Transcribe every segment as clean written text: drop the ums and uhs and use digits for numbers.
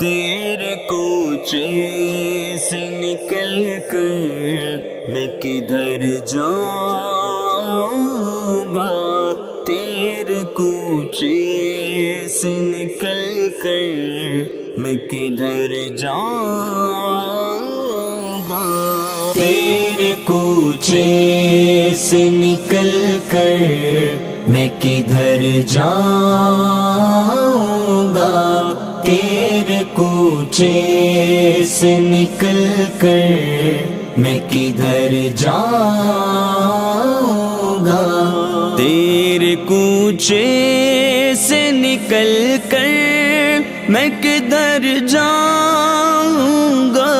تیرے کوچے سے نکل کر میں کدھر جاؤں گا، تیرے کوچے سے نکل کر میں کدھر جاؤں گا، تیرے کوچے سے نکل کر میں کدھر جاؤں گا، تیرے کوچے سے نکل کر میں کدھر جاؤں گا، تیرے کوچے سے نکل کر میں کدھر جاؤں گا،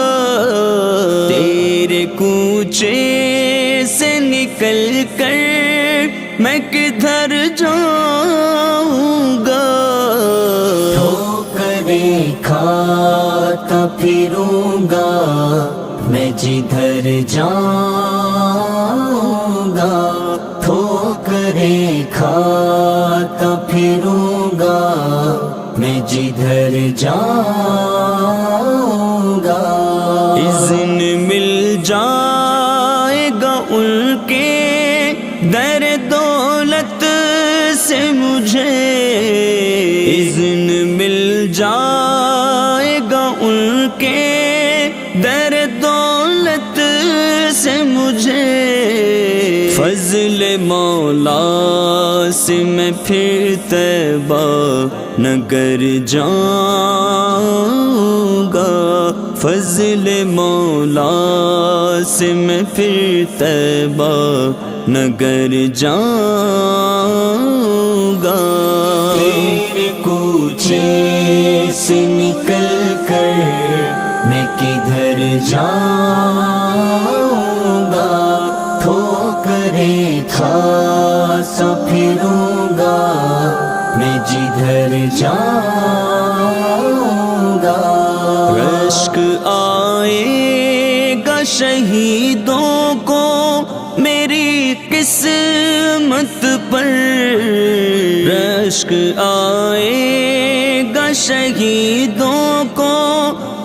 تیرے کوچے سے نکل کر میں کدھر جاؤں گا، ٹھوکریں کھاتا پھروں گا میں جدھر جاؤں گا، ٹھوکریں کھاتا پھروں گا میں جدھر جاؤں گا، اذن مل جائے گا ان کے در دولت سے مجھے، اذن مل جائے گا ان کے در دولت سے مجھے، فضل مولا سے میں پھر طیبہ نگر جاؤں گا، فضل مولا سے میں پھر طیبہ نگر جاؤں گا، تیرے کوچے سے نکل کر میں کدھر جاؤں گا، ٹھوکریں کھاتا پھروں گا میں جدھر جاؤں گا، رشک آئے گا شہیدوں کو میری قسمت پر، رشک آئے گا شہیدوں کو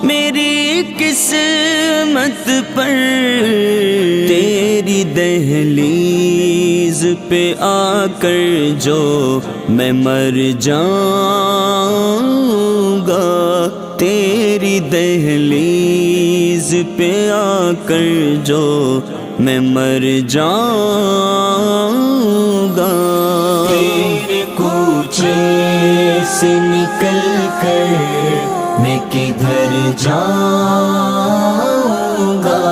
میری قسمت پر، تیری دہلیز پہ آ کر جو میں مر جاؤں گا، تیری دہلیز پہ آ کر جو میں مر جاؤں گا، تیرے کوچے سے نکل کر میں کدھر جاؤں گا،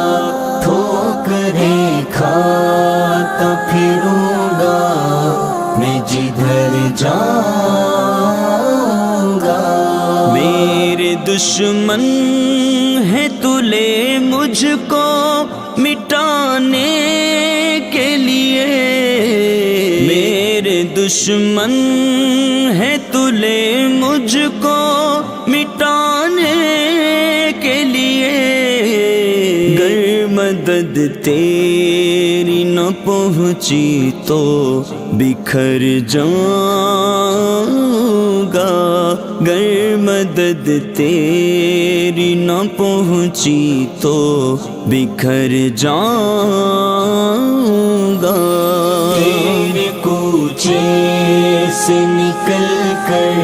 ٹھوکریں کھاتا پھروں گا میں جدھر جاؤں گا، میرے دشمن ہے تلے مجھ کو مٹانے کے لیے، میرے دشمن ہے تلے مجھ کو مٹانے کے لیے، گر مدد تیری نہ پہنچی تو بکھر جاؤں گا، گر مدد تیری نہ پہنچی تو بکھر جاؤں گا، تیرے کوچے سے نکل کر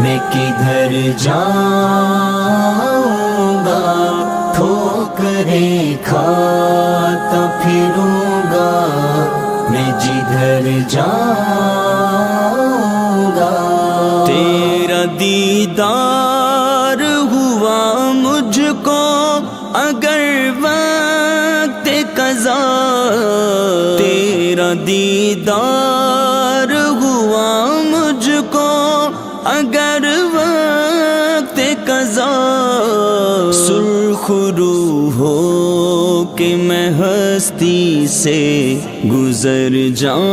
میں کدھر جاؤں گا، ٹھوکریں کھاتا پھروں گا میں جدھر جاؤں گا، تیرا دیدار ہوا مجھ کو اگر وقت قضا، تیرا دیدار ہوا مجھ کو اگر وقت قضا، سرخ روح ہو کہ میں ہستی سے گزر جاؤں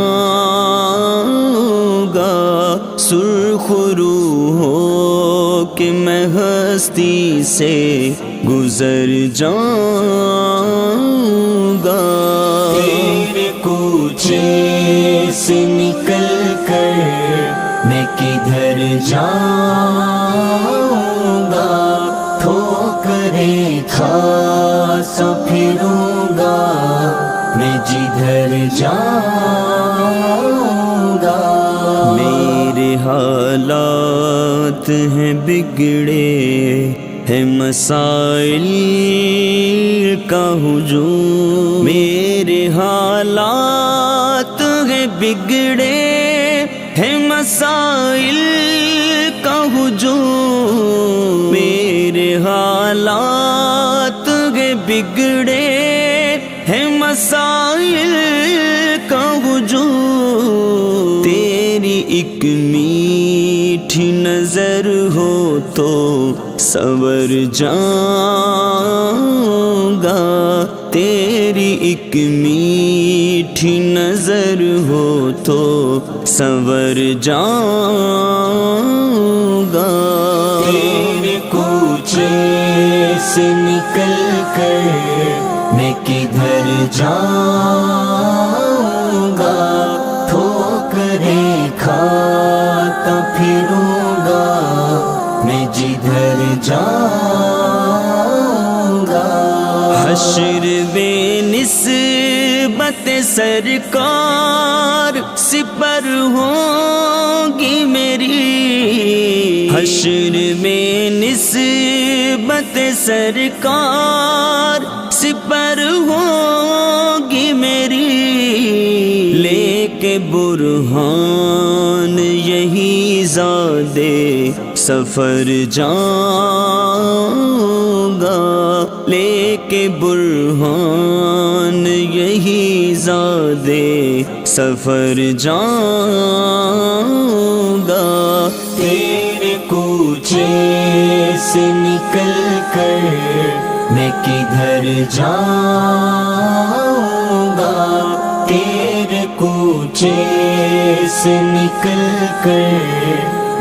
گا، سرخ روح ہو کہ میں ہستی سے گزر جاؤں گا، تیرے کوچے سے نکل کر میں کدھر جاؤں گا، ٹھوکریں کھا سا پھروں گا میں جدھر جاؤں گا۔ میرے حالات ہیں بگڑے، ہے مسائل کا ہجوم، میرے حالات ہیں بگڑے، ہے مسائل کا ہجوم، میرے حالات ہیں بگڑے، ہے مسائل کا ہجوم، تیری ایک میٹھی نظر ہو تو سنور جاؤں گا، تیری ایک میٹھی نظر ہو تو سنور جاؤں گا۔ تیرے کوچے سے نکل کر میں کدھر جاؤں گا، ٹھوکریں کھاتا پھروں گا میں جدھر جاؤں گا۔ حشر بے نسبت سرکار سپر ہوگی میری، حشر میں نسبت سرکار سپر ہوگی میری، لے کے برہان یہی زادے سفر جاؤں گا، لے کے برہان یہی زادے سفر جاؤں گا۔ تیرے کوچے سے نکل کر میں کدھر جاؤں گا، تیرے کوچے سے نکل کر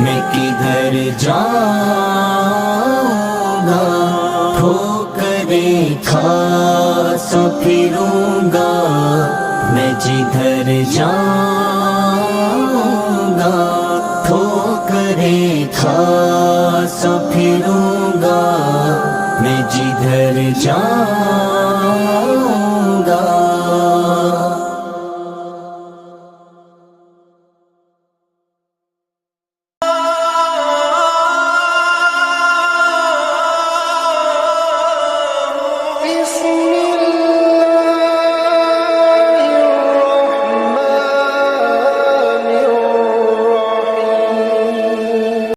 میں کدھر جاؤں گا، ٹھوکریں کھا سا پھروں گا میں جدھر جاؤں گا، ٹھوکریں کھا سا پھروں گا میں جدھر جاؤں